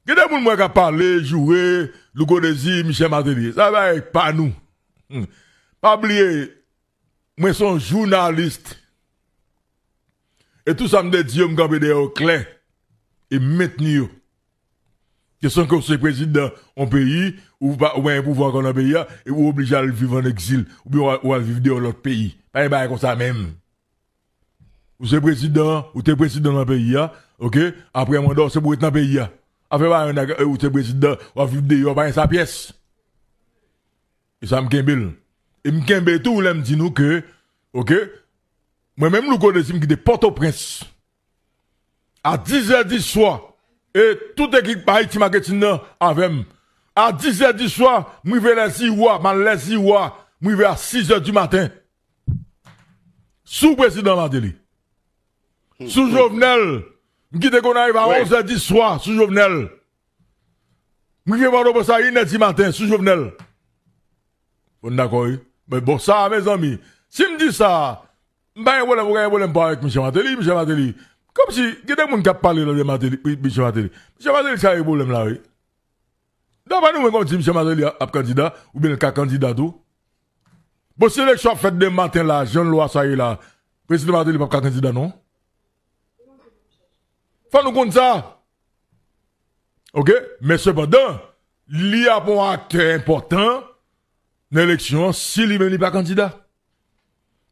Il y a des gens qui ont parlé, joué, Louko Desi, Michel Martelly. Ça va être pas nous. Pas oublier, moi, je suis un journaliste. Et tout ça me dit, je me suis au clair. Et maintenir. Que son conseil président en pays, ou un pouvoir qu'on a un pays, et ou obligé à vivre en exil, ou bien ou à vivre dans l'autre pays. Pas un comme ça même. Ou c'est président, ou t'es président dans le pays, ok? Après un mandat, c'est pour être dans le pays. Après, ou t'es président, ou à vivre dehors, pas sa pièce. Et ça me kembel. Et me kembel tout, là, me dit nous que, ok? Moi-même, nous connaissons qui de Port-au-Prince. À 10h du soir, et toute équipe Haïti Marketing avec moi. À 10h du soir, moi vais les 6 mois, les 6 mois, moi vais à 6h du matin. Sous président Martelly. Sous Jovenel. Qui te qu'on arrive à 11h du soir, sous Jovenel. Moi vais voir pour ça 1h du matin, sous Jovenel. On d'accord, mais bon, ça, mes amis, si me dit ça, ben, voilà, pas avec Michel Martelly. Comme si, il y a des gens qui ont parlé de Michel Martelly. Michel Martelly, ça a un problème là, oui. D'abord, nous, quand Michel Martelly a candidat, ou bien le cas candidat tout. Bon, si l'élection fait de matin là, Jean Loi, ça y est là, président Martelly pas candidat, non? Faut nous compter ça. Ok? Mais cependant, il y a un acteur important dans l'élection, s'il n'est pas candidat.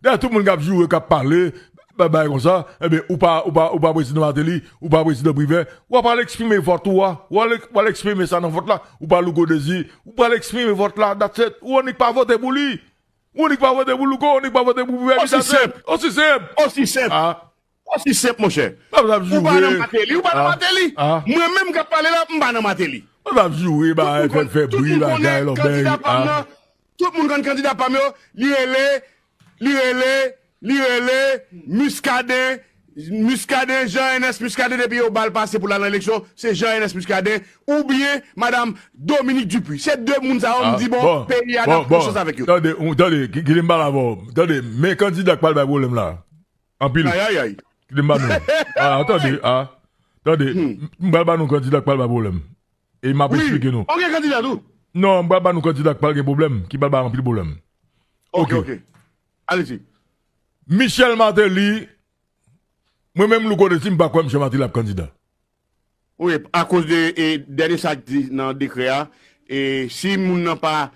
D'ailleurs, tout le monde qui a joué, qui a parlé, comme ça, eh bien, ou pas président Martelly, ou pas président privé, ou pas l'exprimer vote ou pas l'exprimer ça dans vote là, ou pas Louko Desi, ou pas l'exprimer vote là, ou on n'est pas voté pour lui, ou on n'est pas voté pour Louko, on n'est pas voté pour privé. Aussi simple. Aussi simple. Aussi simple, mon cher. Ou pas dans Martelly, moi-même qui a parlé là, m'ba dans Martelly. On va jouer, bah, fait bruit, là, tout le monde connaît candidat parmi eux, l'IRL, Muscadet, Jean-Enes Muscadet, depuis au bal passé pour l'élection, c'est Jean-Enes Muscadet, ou bien Madame Dominique Dupuis. C'est deux moun ça, on me dit, bon, pays a des choses avec eux. Attendez, qui est mal avant. Attendez, mes candidats qui parlent de problème là. En pile. Aïe. Qui est mal. Attendez, m'balba nous candidat qui parle de problème. Et il m'a expliqué nous. On est candidat tout? Non, m'balba nous candidat qui parle de problème, qui parle de remplir problème. Ok. Allez-y. Michel Martelly, moi-même, nous connaissons pas quoi Michel Martelly est candidat. Oui, à cause de dernier ça dans le décret, et si moun n'a pas,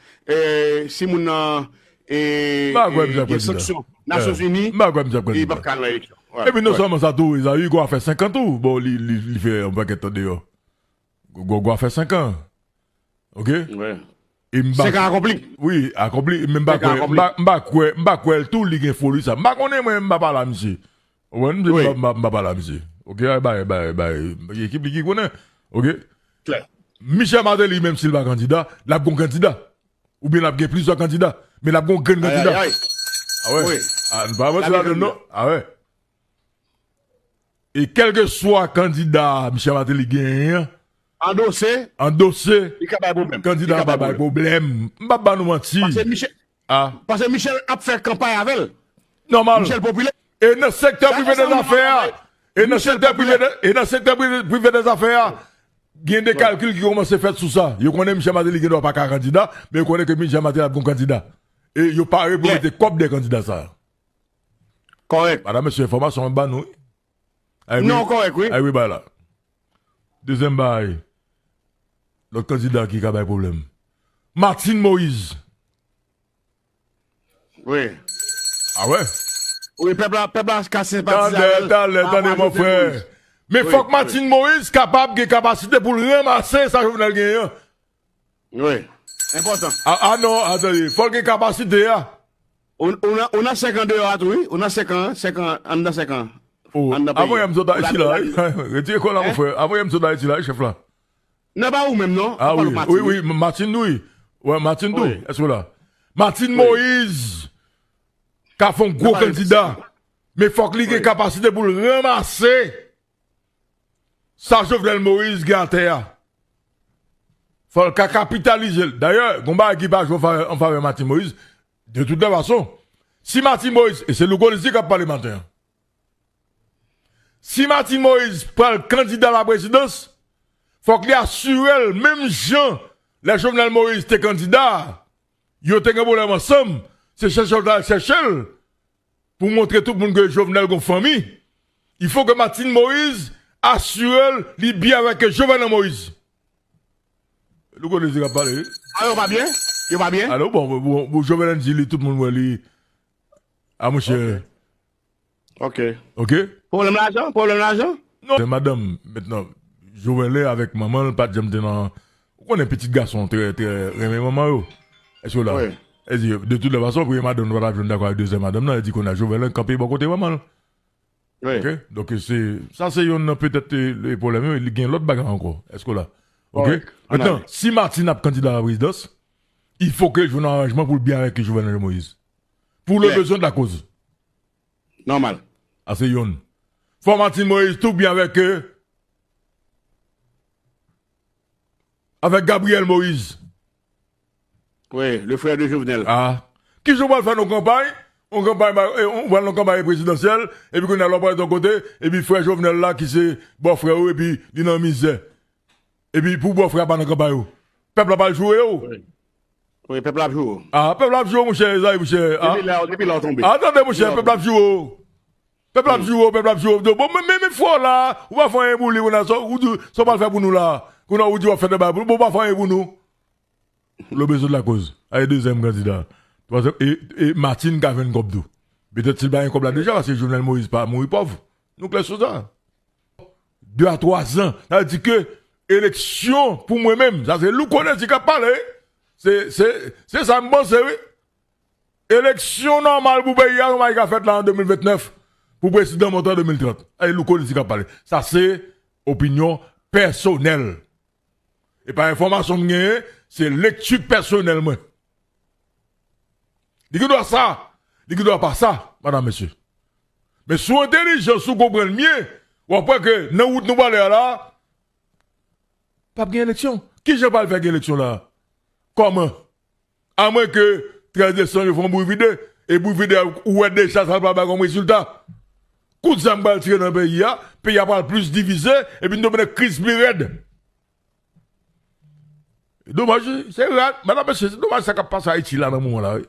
si moun n'a, des sanctions, Nations Unies, il va pas l'élection. Et puis, non seulement ça, tout, il a eu quoi faire 5 ans tout. Bon, il fait un paquet de dehors. Quoi faire 5 ans. Ok? Ouais. 5 ans accompli. Oui, accompli. Même pas quoi, tout, il y a folie ça. M'a connaît, moi, m'a pas là, monsieur. Ouais, m'a pas là, monsieur. Ok, l'équipe qui connaît. Ok? Claire. Michel Martelly, même s'il va candidat, l'a bon candidat. Ou bien l'a plusieurs candidats. Mais l'a bon candidat. Ah ouais? Oui. Ah, pas là, non? Ah ouais? Et quel que soit candidat, Michel Martelly gagne, endossé, il n'y a pas de problème. Candidat n'a pas de problème. M'ba nous mentir. Parce que Michel a fait campagne avec elle. Normal. Michel Populaire. Et dans le secteur privé des affaires, et dans le secteur privé des affaires, il y a des calculs qui commencent à faire sur ça. Vous connaissez Michel Martelly qui ne doit pas être candidat, mais vous connaissez que Michel Martelly est un bon candidat. Et vous parlez pour mettre comme des candidats ça. Correct. Madame, monsieur, information en bas, nous. Non, correct, oui. Ah oui, bah là. Deuxième bail. L'autre candidat qui a un problème. Martine Moïse. Oui. Ah ouais? Oui, peuple a cassé Attendez, mon frère. Mais faut que Martine Moïse capable de capacité pour ramasser sa journal gagnant. Oui. Important. Ah non, attendez. Faut qu'il ait capacité, On a 5 ans dehors, oui. On a 5 ans, on a 5 ans. Oh, avant, il y a un ici là. Retirez quoi là, mon frère? Avant, il y a un ici là, chef là. Non, pas où même, non? Ah oui, Martine, oui. Ouais, Martine, oui. Est-ce que là? Martine Moïse, qui a fait un gros candidat. Mais faut qu'il ait capacité pour le ramasser. Ça, Jovenel Moïse, Gantea. Faut qu'il capitalise. D'ailleurs, combat équipage en faveur de Martine Moïse, de toute façon. Si Martine Moïse, et c'est le gars ici qui a parlé maintenant. Si Martine Moïse prend le candidat à la présidence, faut qu'il assure, même gens, les Jovenel Moïse, étaient candidats, ils ont un problème ensemble, c'est chercher pour montrer tout le monde que Jovenel a une famille. Il faut que Martine Moïse assure les bien avec Jovenel Moïse. Le gars ne pas parler. Ah, il va bien? Il va bien? Alors, bon, Jovenel dit, tout le monde va lui. Ah, mon cher. Ok. Ok? Problème l'argent? Non. C'est madame, maintenant, Jovenel avec maman, pas de maintenant. On est un petit garçon, très, remé maman, est-ce que là? Oui. Elle dit, de toute façon, pour madame, nous allons d'accord avec deuxième madame, elle dit qu'on a Jovenel campé bon côté maman. Oui. Ok? Donc, ça, c'est peut-être le problème, il y a l'autre bagarre encore. Est-ce que là? Ok? Ouais. Maintenant, si Martine a candidat à la présidence, il faut que je fasse un arrangement pour le bien avec Jovenel Moïse. Pour le besoin de la cause. Normal. Ah, c'est yon. Faut Martine Moïse tout bien avec Gabriel Moïse. Oui, le frère de Jovenel. Ah. Qui je vais faire nos campagnes? On va nos campagnes présidentielles, et puis qu'on a l'opération de ton côté, et puis frère Jovenel là, qui c'est bon frère, et puis il est dans la misère. Et puis pour bon frère, pas dans la campagne. Peuple n'a pas joué. Oui, peuple a joué. Ah, peuple a joué, mon cher, mon cher. Depuis là, tombé. Attendez, mon cher, peuple a joué. Peuple a joué. Bon, même fois là, on va faire un boulot, on a ça va le faire pour nous là. On a dit, on va faire des babous, on va faire un pour nous. Le besoin de la cause. Allez, deuxième candidat. Et Martine qui a fait une coupe d'eau. Peut-être qu'il va un coupe là déjà, parce que Jovenel Moïse pas mourir pauvre. Nous, les choses là. 2 à 3 ans. Ça veut dire que, élection, pour moi-même, ça c'est nous connaissons qui a parlé. C'est ça, me pense, oui. Élection normale pour pays, on va faire là en 2029, pour président montant en 2030. Et nous connaissons qui a parlé. Ça c'est opinion personnelle. Et par information que c'est lecture personnelle, moi. Il doit ça. Il doit pas ça, madame, monsieur. Mais sous intelligence, sous comprendre mieux, ou après que, dans où nous parlons là, pas de élection. Qui je parle faire élection là? Comment? À moins que 13 décembre, ils font bouille vide, et bouille vide, ou est déjà, ça va pas comme résultat. Coup de zambal tiré dans le pays a pas plus divisé, et puis nous avons une crise plus raide. Dommage, c'est rare. Madame, c'est dommage ça qui passe à Haïti là dans ce moment-là.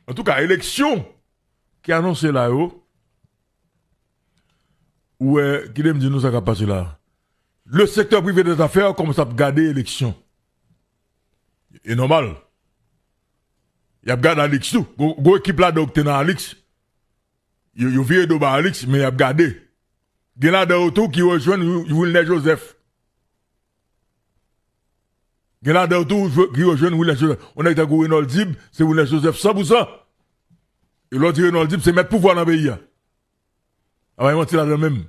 En tout cas, élection qui a annoncé là, ou qui me dit nous ça qui passe là. Le secteur privé des affaires commence à garder l'élection. C'est normal. Il y a gardé Alix tout. Go équipe là d'obtenir dans Alix. Il vient de bas Alix, mais il y a gardé. Il y a là d'autres qui rejoignent Wilner Joseph. Il y a là d'autres qui rejoignent Wilner Joseph. On a été à Renaud Dib, c'est Wilner Joseph 100%. Et l'autre Renaud Dib, c'est mettre pouvoir dans le pays. On va mentir là même.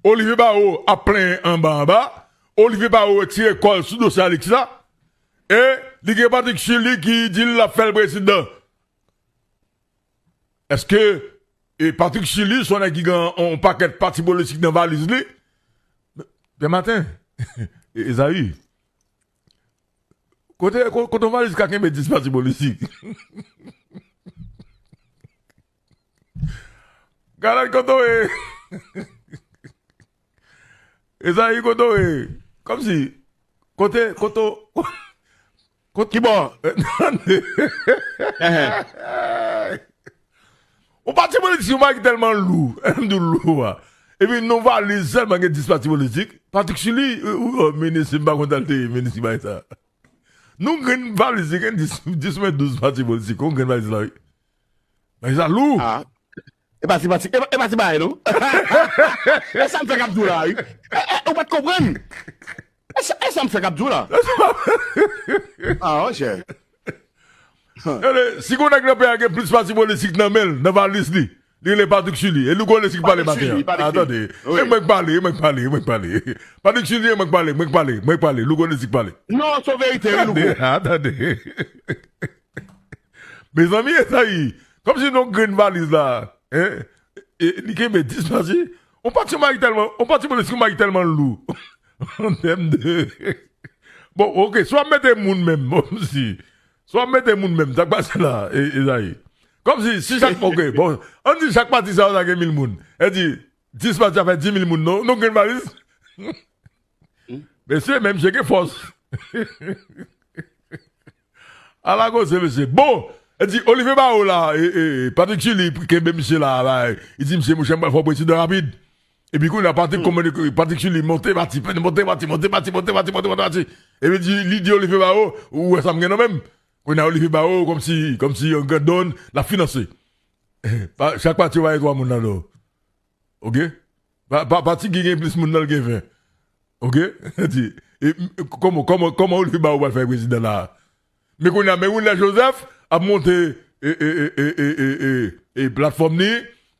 Olivier Barreau a plein en bas. Olivier Barreau tire col sous dossier Alix là. Et, il y a Patrick Chili qui dit l'a fait le président. Est-ce que, Patrick Chili, son qui a un paquet de partis politiques dans la valise, le matin, Esaïe, quand on valise, quelqu'un met 10 partis politiques. Galal, quand on est, Esaïe, quand on est, comme si, quand on, qui bon? On parti politique, on est tellement lourd. Et puis, nous valise seulement 10 partis politiques. Patrick Chili, ministre, pas contenté, ministre, pas ça. Nous, avons valise 10 ou 12 partis politiques. On a valise là. Mais ça lourd. Ah. Et pas si, non? Ça me fait capture là. On va te comprendre. Ça me fait capture là. Ah, ok. Si on a plus de partis politiques dans la valise, il est Patrick Chili. Et nous connaissons qui parle matin. Attendez. Je parler. Patrick Chili, je parler. Nous connaissons qui parle. Non, c'est vérité. Attendez. Mes amis, ça y est. Comme si nous avons une valise là. Et nous avons 10 partis. On partit politique tellement lourd. En termes de. Bon, ok, soit mettez moun même, si. Soit mettez moun même, ça passe là, et ça y est. Comme si chaque, ok, bon, on dit chaque parti ça a 1000 moun. Elle dit, 10 partis ça fait 10 000 moun, non, une valise. Mais c'est même c'est que force. À la cause, monsieur. Bon, il dit, Olivier Bao là, et Patrick Chili, qui est monsieur là, il dit, monsieur, il faut président rapide. Et puis, quand il a parti, Patrick Chili, monter, bâti. Et il dit, l'idée Olivier Bao, ou ça me gagne même. Quand on a Olivier Bao, comme si on donne la financer. Chaque parti va y avoir mon nan. Ok? Parti qui gagne plus mon nan qui fait. Ok? Et comment Olivier Bao va faire président là? Mais qu'on a Joseph a monté et plateforme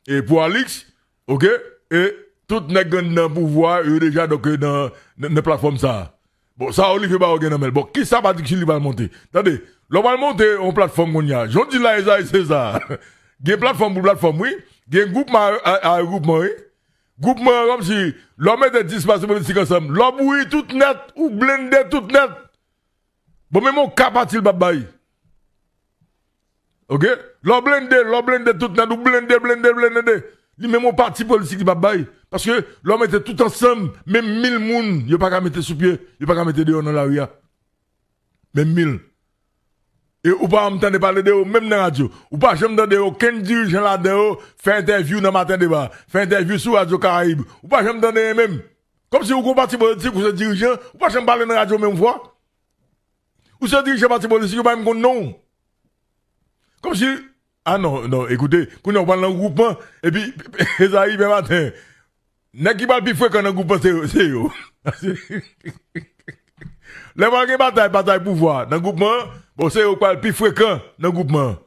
et pour Alix, ok? Et tout n'est dans pouvoir déjà donc dans la plateforme ça. Bon, ça Olivier Bao gagne bon, qui ça va dire qu'il va monter? Attendez, l'on va monter en plateforme qu'on y a. J'en dis là c'est ça. Il y a plateforme pour plateforme oui, il y a un groupement à groupement oui. Groupement comme si l'homme met des dispositions politiques ensemble, l'homme oui tout net ou blendé tout net. Bon, mais mon capatil babay. Ok? L'on blende tout net, ou blende. Li même mon parti politique babay. Parce que l'homme était tout ensemble, même 1000 moun, y'a pas qu'à mettre sous pied, y'a pas qu'à mettre dehors dans la rue. Même 1000. Et ou pas m'entendre parler de même dans la radio. Ou pas j'aime de aucun dirigeant là-dedans, fait interview dans matin débat, fait interview sur Radio Caraïbe. Ou pas j'aime de même. Comme si vous êtes parti politique ou ce dirigeant, ou pas j'aime parler dans la radio même fois. Ou se dirige parti politique, ou pas même non. Comme si, ah non, écoutez, quand on parle d'un groupement, et puis, ils arrivent le matin. N'est-ce qui parle plus fréquent dans le groupement, c'est eux. Les gens qui bataille pouvoir, dans le groupement, bon, c'est eux qui parlent plus fréquent dans le groupement.